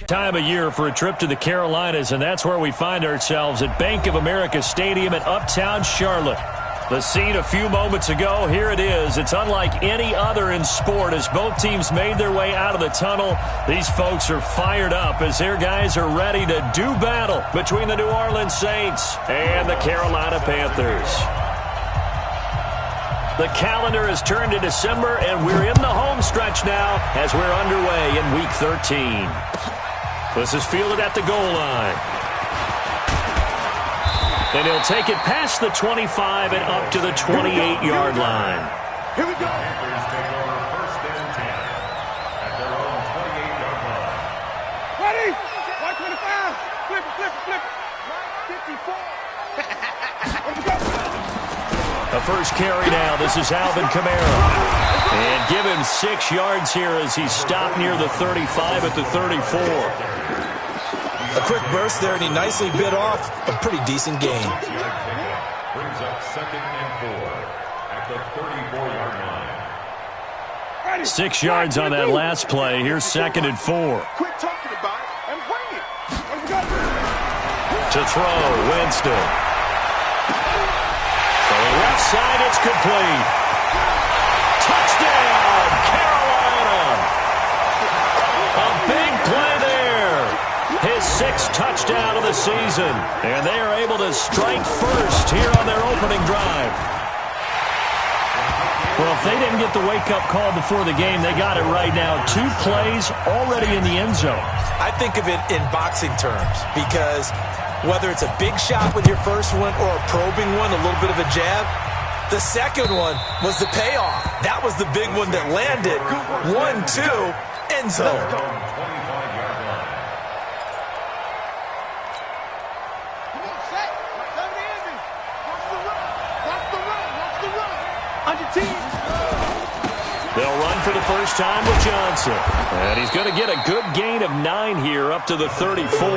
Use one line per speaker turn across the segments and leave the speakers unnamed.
Time of year for a trip to the Carolinas, and that's where we find ourselves at Bank of America Stadium in Uptown Charlotte. The scene a few moments ago, here it is. It's unlike any other in sport as both teams made their way out of the tunnel. These folks are fired up as their guys are ready to do battle between the New Orleans Saints and the Carolina Panthers. The calendar has turned to December, and we're in the home stretch now as we're underway in Week 13. This is fielded at the goal line. And he'll take it past the 25 and up to the 28-yard line.
Here we go. Panthers take over first and 10 at their own 28-yard line.
Ready? 125. Flip it. 54. Let's go.
The first carry now. This is Alvin Kamara. And give him 6 yards here as he's stopped near the 35 at the 34.
A quick burst there, and he nicely bit off a pretty decent gain.
Brings up 2nd and 4 at the 34-yard line.
6 yards on that last play. Here's 2nd and 4.
Quit talking about it and bring it. Let's go.
To throw, Winston. From the left side, it's complete. Touchdown, Carolina. A big play there. His 6th touchdown of the season. And they are able to strike first here on their opening drive. Well, if they didn't get the wake-up call before the game, they got it right now. 2 plays already in the end zone.
I think of it in boxing terms because whether it's a big shot with your first one or a probing one, a little bit of a jab, the second one was the payoff. That was the big one that landed. 1-2, end zone.
They'll run for the first time with Johnson. And he's going to get a good gain of 9 here up to the 34.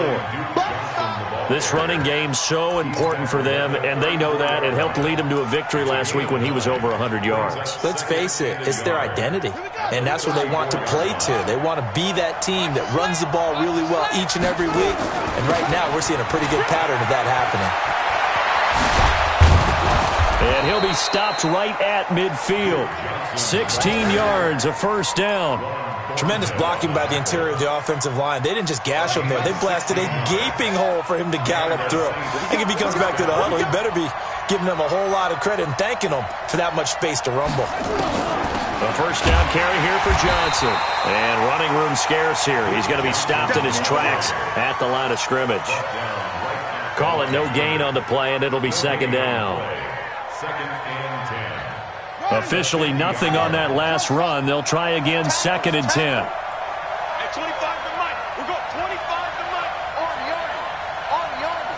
This running game's so important for them, and they know that. It helped lead them to a victory last week when he was over 100 yards.
Let's face it, it's their identity, and that's what they want to play to. They want to be that team that runs the ball really well each and every week, and right now we're seeing a pretty good pattern of that happening.
And he'll be stopped right at midfield. 16 yards, a first down.
Tremendous blocking by the interior of the offensive line. They didn't just gash him there. They blasted a gaping hole for him to gallop through. I think if he comes back to the huddle, he better be giving them a whole lot of credit and thanking them for that much space to rumble.
A first down carry here for Johnson. And running room scarce here. He's going to be stopped in his tracks at the line of scrimmage. Call it no gain on the play, and it'll be 2nd down.
2nd and 10.
Officially nothing on that last run. They'll try again, 2nd and 10.
At 25 to Mike. We'll go 25 to Mike. On the army.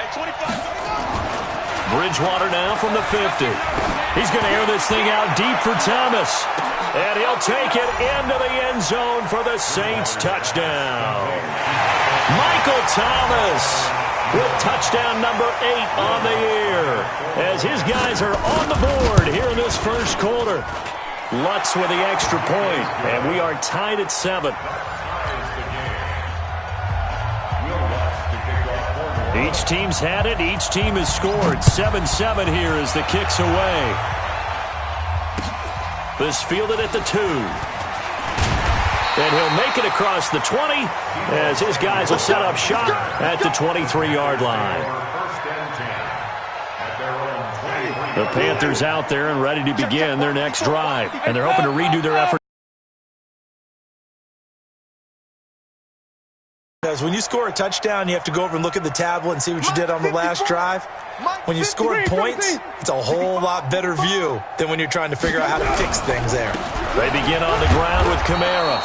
At 25 to Mike.
Bridgewater now from the 50. He's going to air this thing out deep for Thomas. And he'll take it into the end zone for the Saints touchdown. Michael Thomas with touchdown number 8 on the year as his guys are on the board here in this first quarter. Lutz with the extra point, and we are tied at 7. Each team's had it. Each team has scored. 7-7 here as the kick's away. This fielded at the 2. And he'll make it across the 20 as his guys will set up shop at the 23-yard line. The Panthers out there and ready to begin their next drive. And they're hoping to redo their effort.
Because when you score a touchdown, you have to go over and look at the tablet and see what you did on the last drive. When you score points, it's a whole lot better view than when you're trying to figure out how to fix things there.
They begin on the ground with Kamara.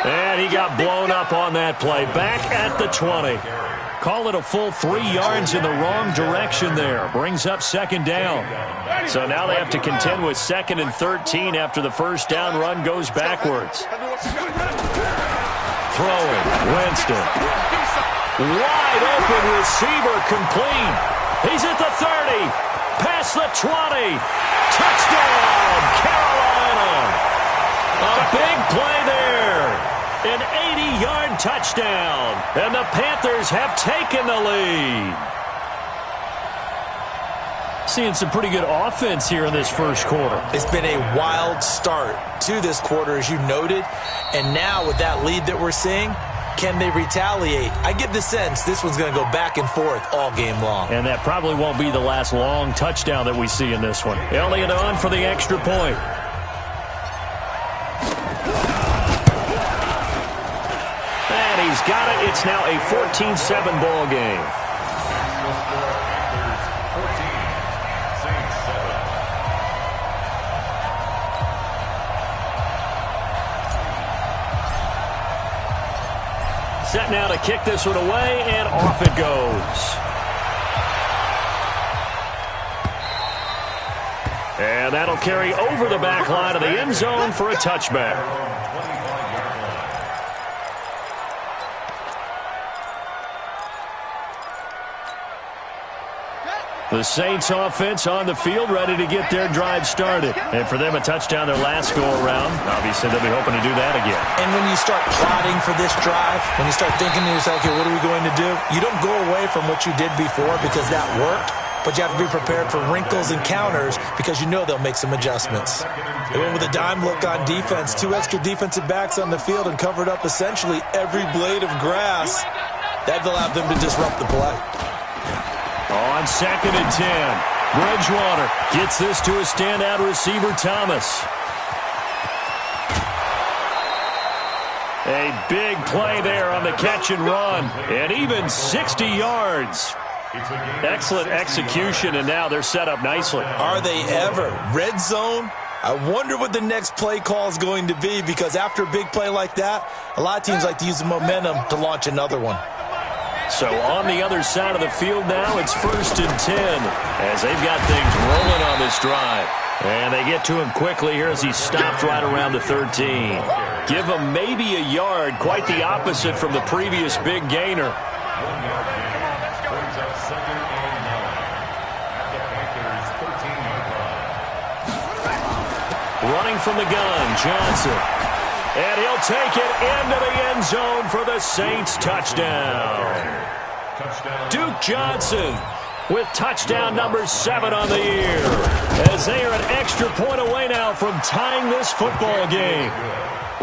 And he got blown up on that play. Back at the 20. Call it a full 3 yards in the wrong direction there. Brings up 2nd down. So now they have to contend with 2nd and 13 after the first down run goes backwards. Throwing, Winston. Wide open receiver complete. He's at the 30. Past the 20. Touchdown, Carolina. A big play there. An 80-yard touchdown. And the Panthers have taken the lead. Seeing some pretty good offense here in this first quarter.
It's been a wild start to this quarter, as you noted. And now with that lead that we're seeing, can they retaliate? I get the sense this one's going to go back and forth all game long.
And that probably won't be the last long touchdown that we see in this one. Elliott on for the extra point. And he's got it. It's now a 14-7 ball game. Set now to kick this one away, and off it goes. And that'll carry over the back line of the end zone for a touchback. The Saints offense on the field, ready to get their drive started. And for them, a touchdown their last go-around. Obviously, they'll be hoping to do that again.
And when you start plotting for this drive, when you start thinking to yourself, okay, what are we going to do? You don't go away from what you did before because that worked, but you have to be prepared for wrinkles and counters because you know they'll make some adjustments. They went with a dime look on defense, 2 extra defensive backs on the field and covered up essentially every blade of grass. That allowed them to disrupt the play.
On 2nd and 10, Bridgewater gets this to a standout receiver, Thomas. A big play there on the catch and run, and even 60 yards. Excellent execution, and now they're set up nicely.
Are they ever? Red zone? I wonder what the next play call is going to be, because after a big play like that, a lot of teams like to use the momentum to launch another one.
So on the other side of the field now, it's 1st and 10 as they've got things rolling on this drive. And they get to him quickly here as he stopped right around the 13. Give him maybe a yard, quite the opposite from the previous big gainer. Running from the gun, Johnson. And he'll take it into the end zone for the Saints touchdown. Duke Johnson with touchdown number 7 on the year, as they are an extra point away now from tying this football game.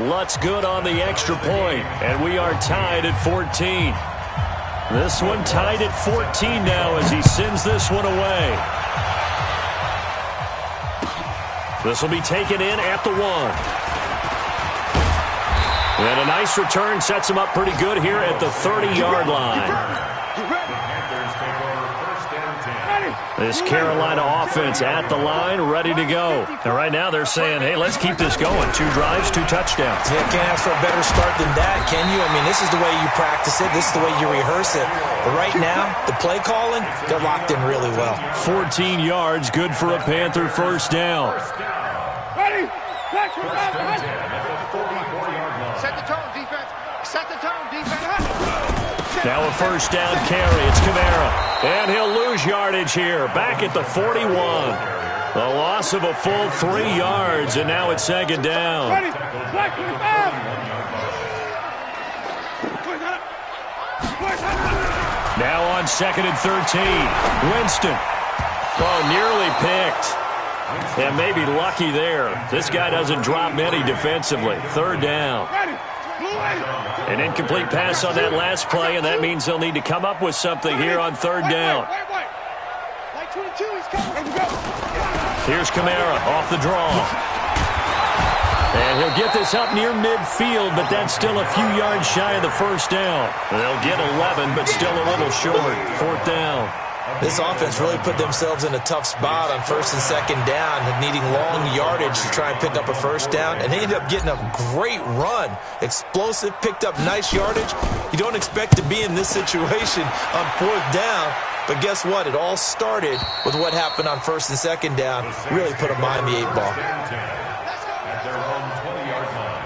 Lutz good on the extra point, and we are tied at 14. This one tied at 14 now as he sends this one away. This will be taken in at the 1. And a nice return sets him up pretty good here at the 30-yard line. This Carolina offense at the line, ready to go. And right now they're saying, hey, let's keep this going. 2 drives, 2 touchdowns.
Yeah, can't ask for a better start than that, can you? I mean, this is the way you practice it. This is the way you rehearse it. But right now, the play calling, they're locked in really well.
14 yards, good for a Panther first down.
Ready? Set the tone, defense. Set the tone, defense.
Now a first down carry. It's Kamara. And he'll lose yardage here. Back at the 41. The loss of a full 3 yards, and now it's 2nd down. Now on 2nd and 13. Winston. Oh, nearly picked. And maybe lucky there. This guy doesn't drop many defensively. 3rd down. An incomplete pass on that last play, and that means they'll need to come up with something here on 3rd down. Here's Kamara off the draw. And he'll get this up near midfield, but that's still a few yards shy of the first down. They'll get 11, but still a little short. 4th down.
This offense really put themselves in a tough spot on 1st and 2nd down, needing long yardage to try and pick up a first down, and they ended up getting a great run. Explosive, picked up nice yardage. You don't expect to be in this situation on 4th down, but guess what? It all started with what happened on 1st and 2nd down. Really put them behind the 8 ball.
At their own 20-yard line.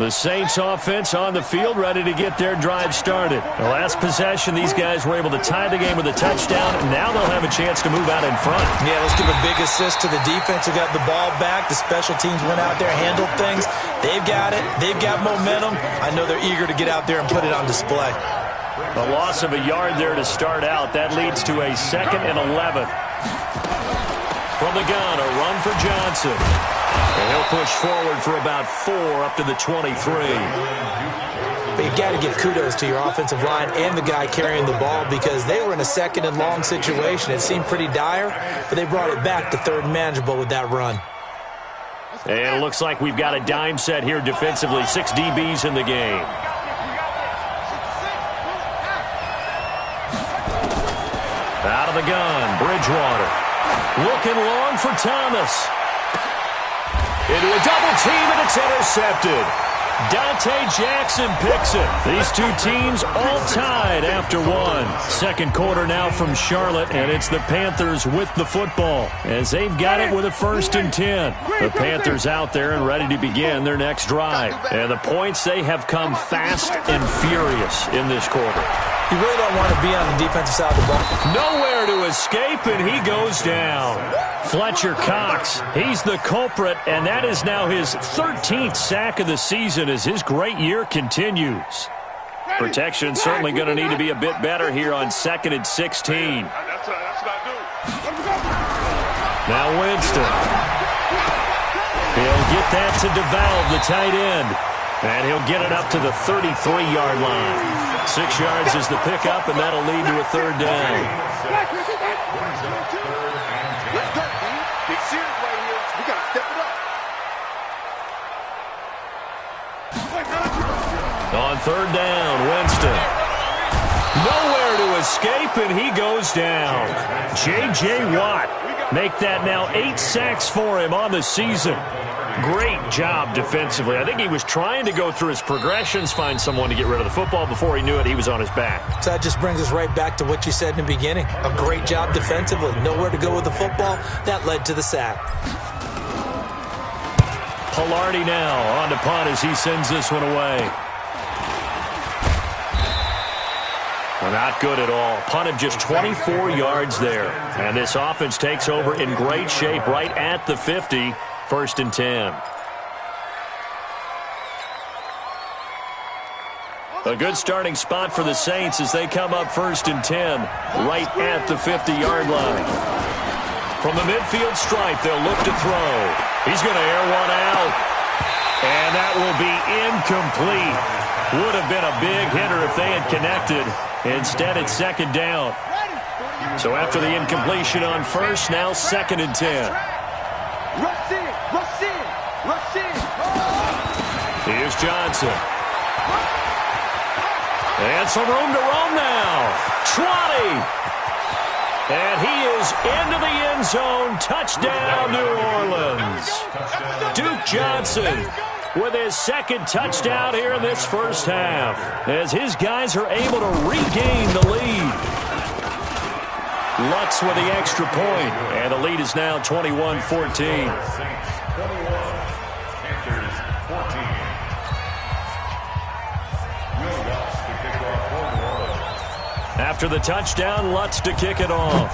The Saints offense on the field, ready to get their drive started. The last possession, these guys were able to tie the game with a touchdown, and now they'll have a chance to move out in front.
Yeah, let's give a big assist to the defense who got the ball back. The special teams went out there, handled things. They've got it. They've got momentum. I know they're eager to get out there and put it on display.
A loss of a yard there to start out. That leads to a 2nd and 11. From the gun, a run for Johnson. And he'll push forward for about 4 up to the 23.
But you've got to give kudos to your offensive line and the guy carrying the ball because they were in a 2nd and long situation. It seemed pretty dire, but they brought it back to 3rd and manageable with that run.
And it looks like we've got a dime set here defensively. 6 DBs in the game. Out of the gun, Bridgewater. Looking long for Thomas. Into a double team, and it's intercepted. Dante Jackson picks it. These two teams all tied after one. Second quarter now from Charlotte, and it's the Panthers with the football as they've got it with a 1st and 10. The Panthers out there and ready to begin their next drive. And the points, they have come fast and furious in this quarter.
You really don't want to be on the defensive side of the ball.
Nowhere to escape, and he goes down. Fletcher Cox, he's the culprit, and that is now his 13th sack of the season as his great year continues. Protection certainly going to need to be a bit better here on 2nd and 16. Now Winston. He'll get that to DeValve, the tight end. And he'll get it up to the 33-yard line. 6 yards is the pickup, and that'll lead to a 3rd down.
Let's go, man. Big series right here. We got to step it up.
On 3rd down, Winston. Nowhere to escape, and he goes down. J.J. Watt. Make that now 8 sacks for him on the season. Great job defensively. I think he was trying to go through his progressions, find someone to get rid of the football. Before he knew it, he was on his back.
So that just brings us right back to what you said in the beginning. A great job defensively. Nowhere to go with the football. That led to the sack.
Pilardi now on to punt as he sends this one away. Well, not good at all. Punt of just 24 yards there. And this offense takes over in great shape right at the 50. 1st and 10. A good starting spot for the Saints as they come up 1st and 10 right at the 50-yard line. From the midfield stripe, they'll look to throw. He's going to air one out. And that will be incomplete. Would have been a big hitter if they had connected. Instead, it's 2nd down. So after the incompletion on 1st, now 2nd and 10.
Rush in, rush in, rush in.
Here's Johnson. And some room to roam now. Trotty. And he is into the end zone. Touchdown, New Orleans. Duke Johnson with his 2nd touchdown here in this 1st half as his guys are able to regain the lead. Lutz with the extra point, and the lead is now 21-14. After the touchdown, Lutz to kick it off.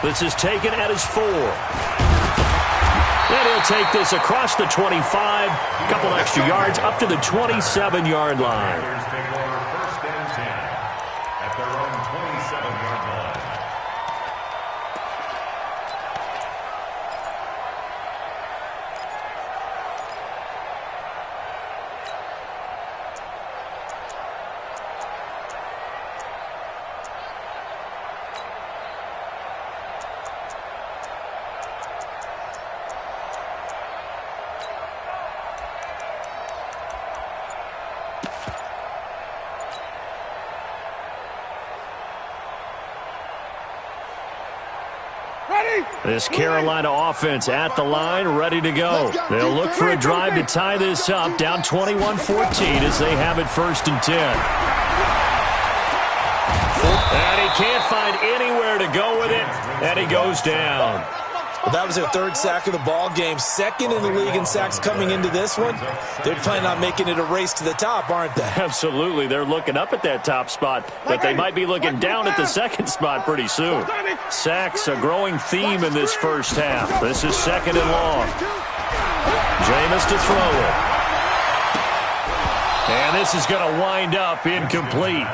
This is taken at his 4. And he'll take this across the 25, a couple extra yards, up to the 27-yard line. This Carolina offense at the line, ready to go. They'll look for a drive to tie this up, down 21-14 as they have it 1st and 10. And he can't find anywhere to go with it, and he goes down.
Well, that was their third sack of the ball game. Second in the league in sacks coming into this one. They're planning on making it a race to the top, aren't they?
Absolutely. They're looking up at that top spot, but they might be looking down at the second spot pretty soon. Sacks, a growing theme in this first half. This is second and long. Jameis to throw it. And this is going to wind up incomplete.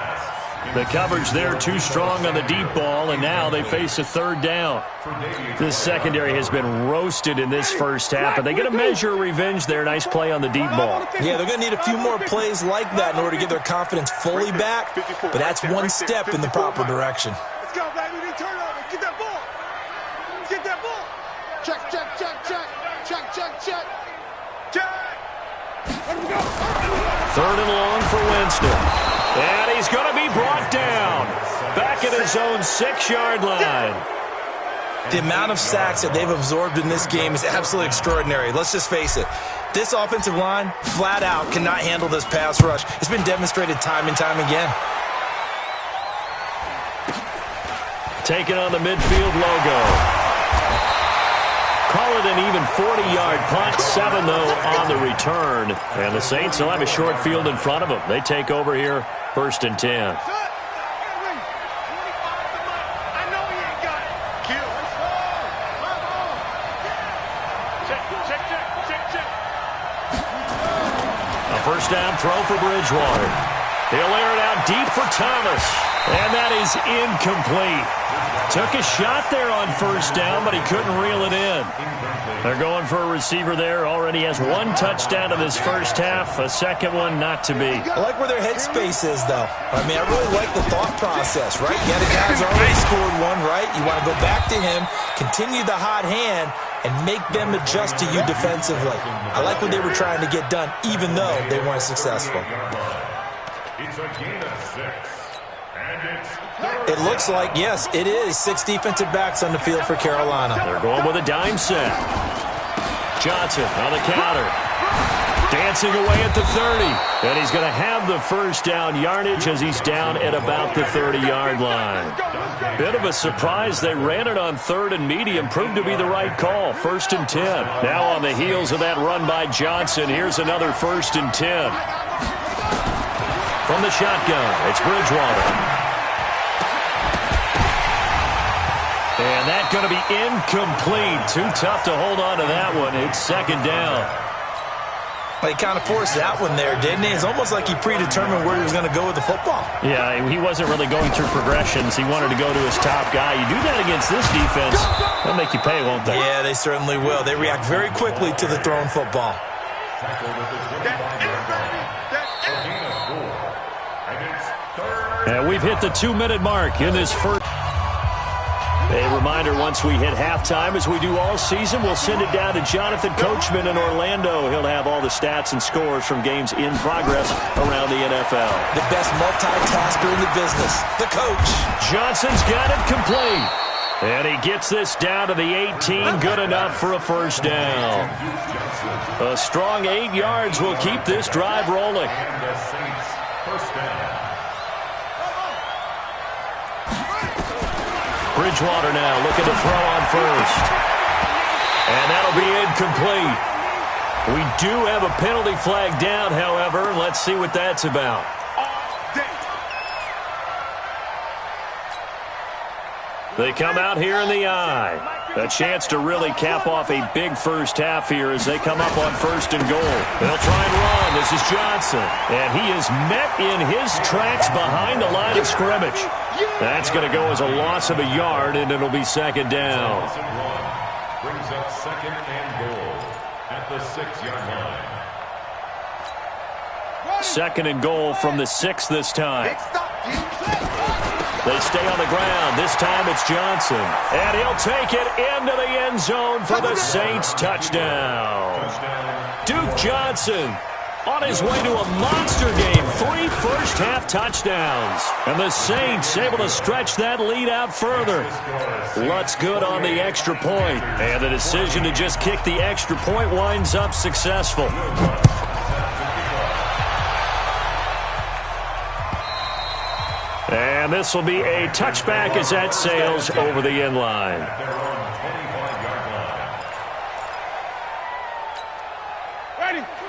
The coverage there too strong on the deep ball, and now they face a third down. This secondary has been roasted in this first half, but they get a measure of revenge there. Nice play on the deep ball.
Yeah, they're going to need a few more plays like that in order to get their confidence fully back, but that's one step in the proper direction.
Let's go, baby. Turn over. Get that ball. Get that ball. Check, check, check, check. Check, check, check. Check. Let me go.
Third and long for Winston. And he's going to be brought down. Back at his own 6-yard line.
The amount of sacks that they've absorbed in this game is absolutely extraordinary. Let's just face it. This offensive line, flat out, cannot handle this pass rush. It's been demonstrated time and time again.
Taking on the midfield logo. Call it an even 40-yard punt. 7, though, on the return. And the Saints will have a short field in front of them. They take over here, 1st and 10. A first down throw for Bridgewater. He'll air it out deep for Thomas. And that is incomplete. Took a shot there on first down, but he couldn't reel it in. They're going for a receiver there. Already has 1 touchdown in this first half. A second one not to be.
I like where their headspace is, though. I mean, I really like the thought process, right? You got a guy who's already scored one, right? You want to go back to him, continue the hot hand, and make them adjust to you defensively. I like what they were trying to get done, even though they weren't successful.
It's a gain of 6.
It looks like, yes, it is 6 defensive backs on the field for Carolina.
They're going with a dime set. Johnson on the counter. Dancing away at the 30. And he's going to have the first down yardage as he's down at about the 30-yard line. Bit of a surprise. They ran it on 3rd and medium. Proved to be the right call. 1st and 10. Now on the heels of that run by Johnson, here's another 1st and 10. From the shotgun, it's Bridgewater. And that's going to be incomplete. Too tough to hold on to that one. It's 2nd down.
Well, he kind of forced that one there, didn't he? It's almost like he predetermined where he was going to go with the football.
Yeah, he wasn't really going through progressions. He wanted to go to his top guy. You do that against this defense, they'll make you pay, won't they?
Yeah, they certainly will. They react very quickly to the thrown football.
And we've hit the 2-minute mark in this first. A reminder, once we hit halftime, as we do all season, we'll send it down to Jonathan Coachman in Orlando. He'll have all the stats and scores from games in progress around the NFL.
The best multitasker in the business, the coach.
Johnson's got it complete. And he gets this down to the 18, good enough for a first down. A strong 8 yards will keep this drive rolling.
And the Saints, first down.
Bridgewater now looking to throw on first. And that'll be incomplete. We do have a penalty flag down, however. Let's see what that's about. They come out here in the eye. A chance to really cap off a big first half here as they come up on 1st and goal. They'll try and run. This is Johnson. And he is met in his tracks behind the line of scrimmage. That's going to go as a loss of a yard, and it'll be 2nd down.
Brings up 2nd and goal at the 6-yard line.
2nd and goal from the 6 this time. They stay on the ground. This time it's Johnson. And he'll take it into the end zone for the Saints touchdown. Duke Johnson on his way to a monster game. 3 first-half touchdowns. And the Saints able to stretch that lead out further. Lutz good on the extra point. And the decision to just kick the extra point winds up successful. And this will be a touchback as that sails over the end line.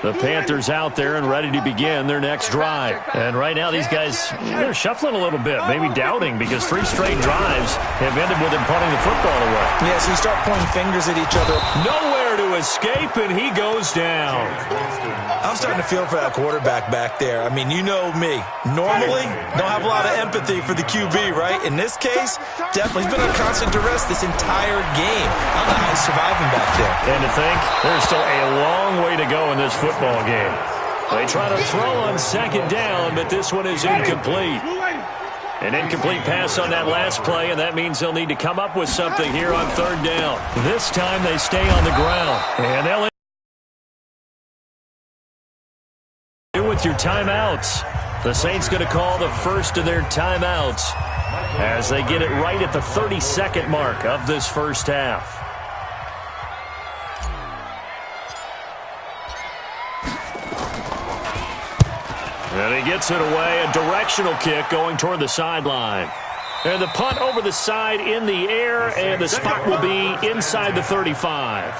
The Panthers out there and ready to begin their next drive. And right now these guys, they're shuffling a little bit, maybe doubting, because 3 straight drives have ended with them punting the football away.
Yeah, so you start pointing fingers at each other.
Nowhere to escape, and he goes down.
I'm starting to feel for that quarterback back there. I mean, you know me. Normally, don't have a lot of empathy for the QB, right? In this case, definitely he's been under constant duress this entire game. I don't know how he's surviving back there.
And to think, there's still a long way to go in this football game. They try to throw on second down, but this one is incomplete. An incomplete pass on that last play, and that means they'll need to come up with something here on third down. This time they stay on the ground, and they'll do with your timeouts. The Saints going to call the first of their timeouts as they get it right at the 32nd mark of this first half. And he gets it away, a directional kick going toward the sideline. And the punt over the side in the air, and the spot will be inside the 35.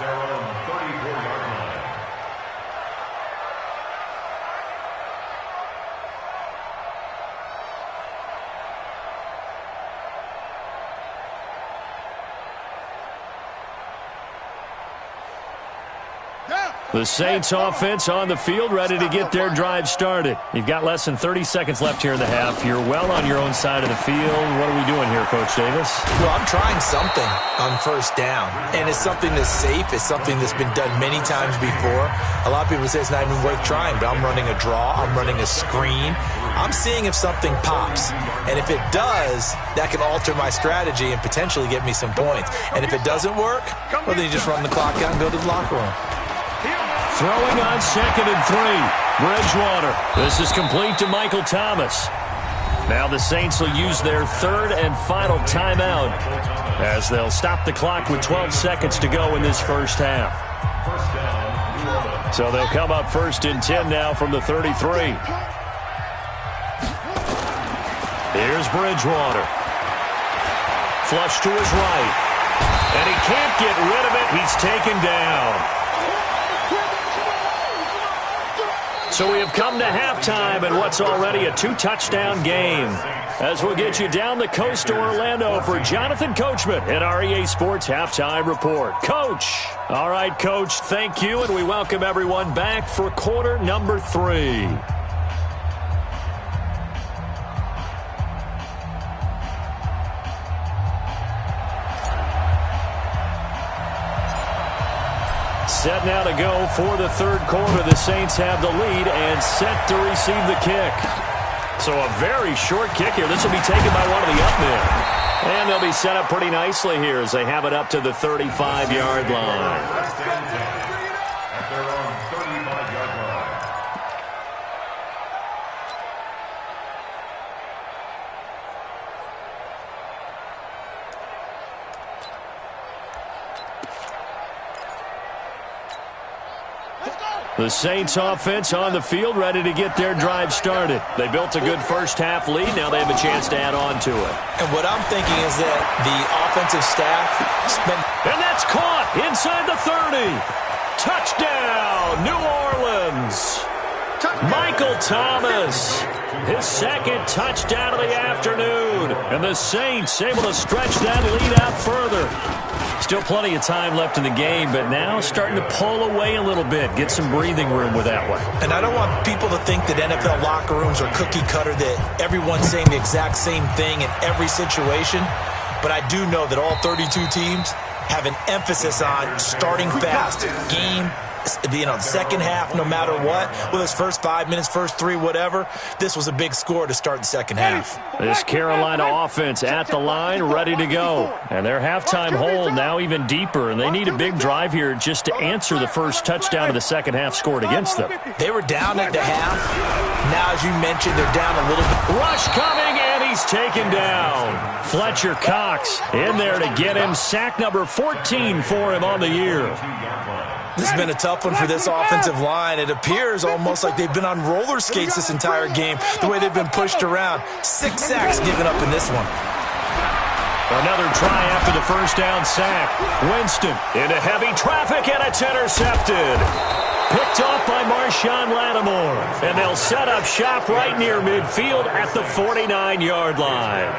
The Saints offense on the field, ready to get their drive started. You've got less than 30 seconds left here in the half. You're well on your own side of the field. What are we doing here, Coach Davis?
Well, I'm trying something on first down, and it's something that's safe. It's something that's been done many times before. A lot of people say it's not even worth trying, but I'm running a draw. I'm running a screen. I'm seeing if something pops, and if it does, that can alter my strategy and potentially get me some points. And if it doesn't work, well, then you just run the clock out and go to the locker room.
Throwing on 2nd and 3. Bridgewater. This is complete to Michael Thomas. Now the Saints will use their third and final timeout as they'll stop the clock with 12 seconds to go in this first half. So they'll come up 1st and 10 now from the 33. Here's Bridgewater. Flush to his right. And he can't get rid of it. He's taken down. So we have come to halftime in what's already a 2-touchdown game. As we'll get you down the coast to Orlando for Jonathan Coachman in our EA Sports Halftime Report. Coach. All right, Coach, thank you, and we welcome everyone back for quarter number 3. Set now to go for the third quarter. The Saints have the lead and set to receive the kick. So a very short kick here. This will be taken by one of the up men. And they'll be set up pretty nicely here as they have it up to the 35-yard line.
At their own 35-yard line.
The Saints offense on the field, ready to get their drive started. They built a good first half lead. Now they have a chance to add on to it.
And what I'm thinking is that the offensive staff spent...
And that's caught inside the 30. Touchdown, New Orleans. Michael Thomas, his second touchdown of the afternoon. And the Saints able to stretch that lead out further. Still plenty of time left in the game, but now starting to pull away a little bit, get some breathing room with that one.
And I don't want people to think that NFL locker rooms are cookie cutter, that everyone's saying the exact same thing in every situation. But I do know that all 32 teams have an emphasis on starting fast. Game, the second half, no matter what. Well, it's first 5 minutes, first 3, whatever. This was a big score to start the second half.
This Carolina offense at the line, ready to go. And their halftime hole now even deeper, and they need a big drive here just to answer the first touchdown of the second half scored against them.
They were down at the half. Now, as you mentioned, they're down a little bit.
Rush coming, and he's taken down. Fletcher Cox in there to get him. Sack number 14 for him on the year.
This has been a tough one for this offensive line. It appears almost like they've been on roller skates this entire game, the way they've been pushed around. 6 sacks given up in this one.
Another try after the first down sack. Winston into heavy traffic, and it's intercepted. Picked off by Marshawn Lattimore. And they'll set up shop right near midfield at the 49-yard line.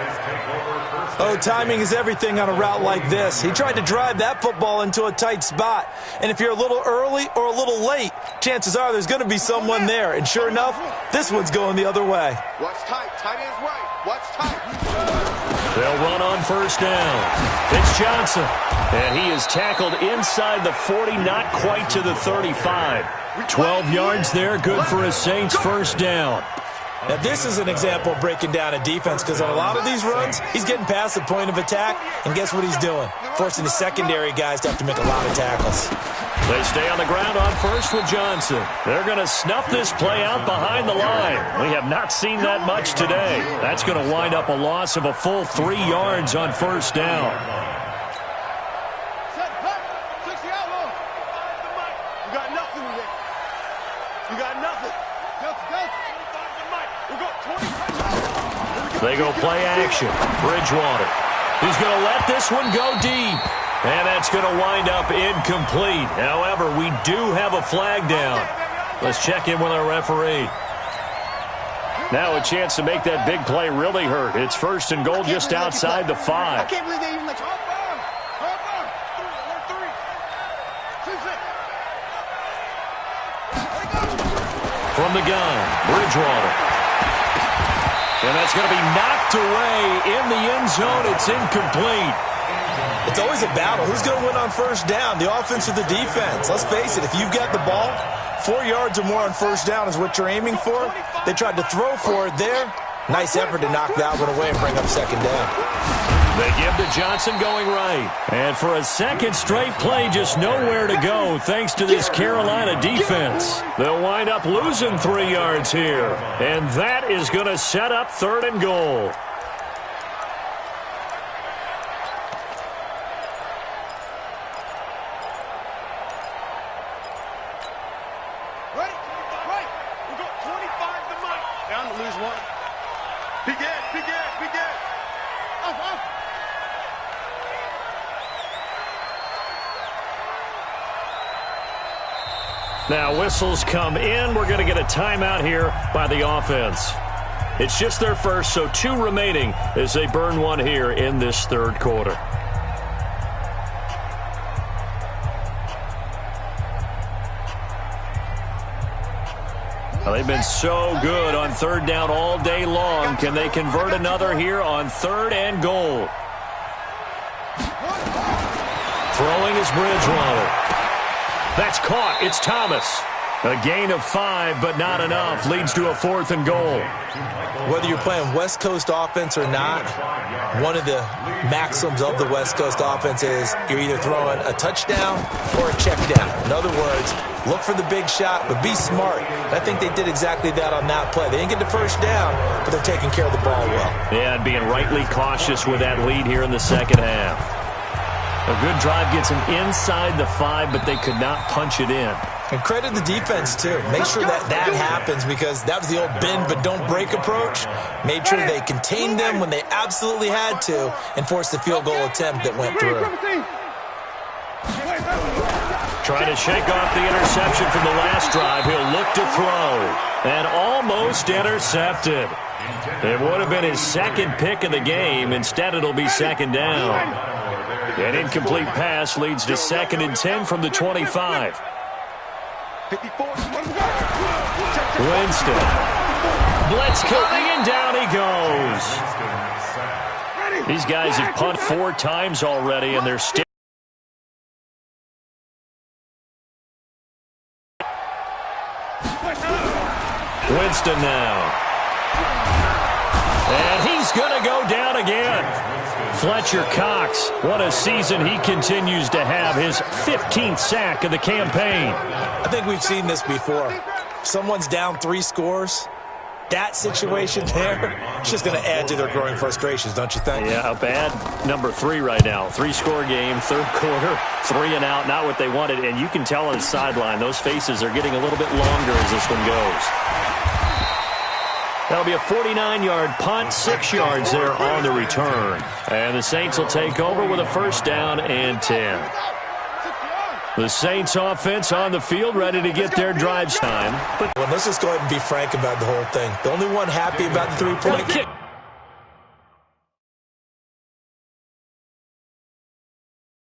Oh, timing is everything on a route like this. He tried to drive that football into a tight spot. And if you're a little early or a little late, chances are there's going to be someone there. And sure enough, this one's going the other way.
Watch tight. Tight ends right. Watch tight.
They'll run on first down. It's Johnson. And he is tackled inside the 40, not quite to the 35. 12 yards there, good for a Saints first down.
Now, this is an example of breaking down a defense because on a lot of these runs, he's getting past the point of attack, and guess what he's doing? Forcing the secondary guys to have to make a lot of tackles.
They stay on the ground on first with Johnson. They're going to snuff this play out behind the line. We have not seen that much today. That's going to wind up a loss of a full 3 yards on first down.
You got nothing with it. You got nothing.
They go play action. Bridgewater. He's going to let this one go deep. And that's going to wind up incomplete. However, we do have a flag down. Let's check in with our referee. Now a chance to make that big play really hurt. It's first and goal just outside the 5.
I can't believe they even let you.
From the gun, Bridgewater. And that's going to be knocked away in the end zone. It's incomplete.
It's always a battle. Who's going to win on first down, the offense or the defense? Let's face it, if you've got the ball, 4 yards or more on first down is what you're aiming for. They tried to throw for it there. Nice effort to knock that one away and bring up second down.
They give to Johnson going right. And for a second straight play, just nowhere to go thanks to this Carolina defense. They'll wind up losing 3 yards here. And that is going to set up third and goal.
Right. We got 25 to Mike. Down to lose one. Big gas. Off.
Now whistles come in. We're going to get a timeout here by the offense. It's just their first, so 2 remaining as they burn one here in this third quarter. Well, they've been so good on third down all day long. Can they convert another here on third and goal? Throwing is Bridgewater. That's caught. It's Thomas. A gain of 5, but not enough. Leads to a 4th and goal.
Whether you're playing West Coast offense or not, one of the maxims of the West Coast offense is you're either throwing a touchdown or a check down. In other words, look for the big shot, but be smart. And I think they did exactly that on that play. They didn't get the first down, but they're taking care of the ball well.
Yeah, and being rightly cautious with that lead here in the second half. A good drive gets them inside the 5, but they could not punch it in.
And credit the defense, too. Make sure that happens because that was the old bend but don't break approach. Made sure they contained them when they absolutely had to and forced the field goal attempt that went through.
Trying to shake off the interception from the last drive. He'll look to throw. And almost intercepted. It would have been his second pick of the game. Instead, it'll be second down. An incomplete pass leads to 2nd and 10 from the 25.
54.
Winston. Blitz coming, and down he goes. These guys have punted 4 times already, and they're still. Winston now. And he's going to go down again. Fletcher Cox, what a season he continues to have, his 15th sack of the campaign.
I think we've seen this before. Someone's down 3 scores. That situation there, it's just going to add to their growing frustrations, don't you think?
Yeah, a bad number 3 right now. 3-score game, third quarter, 3 and out, not what they wanted. And you can tell on the sideline, those faces are getting a little bit longer as this one goes. That'll be a 49-yard punt, 6 yards there on the return. And the Saints will take over with a first down and 10. The Saints offense on the field, ready to get their drive time.
Well, let's just go ahead and be frank about the whole thing. The only one happy about the 3-point kick.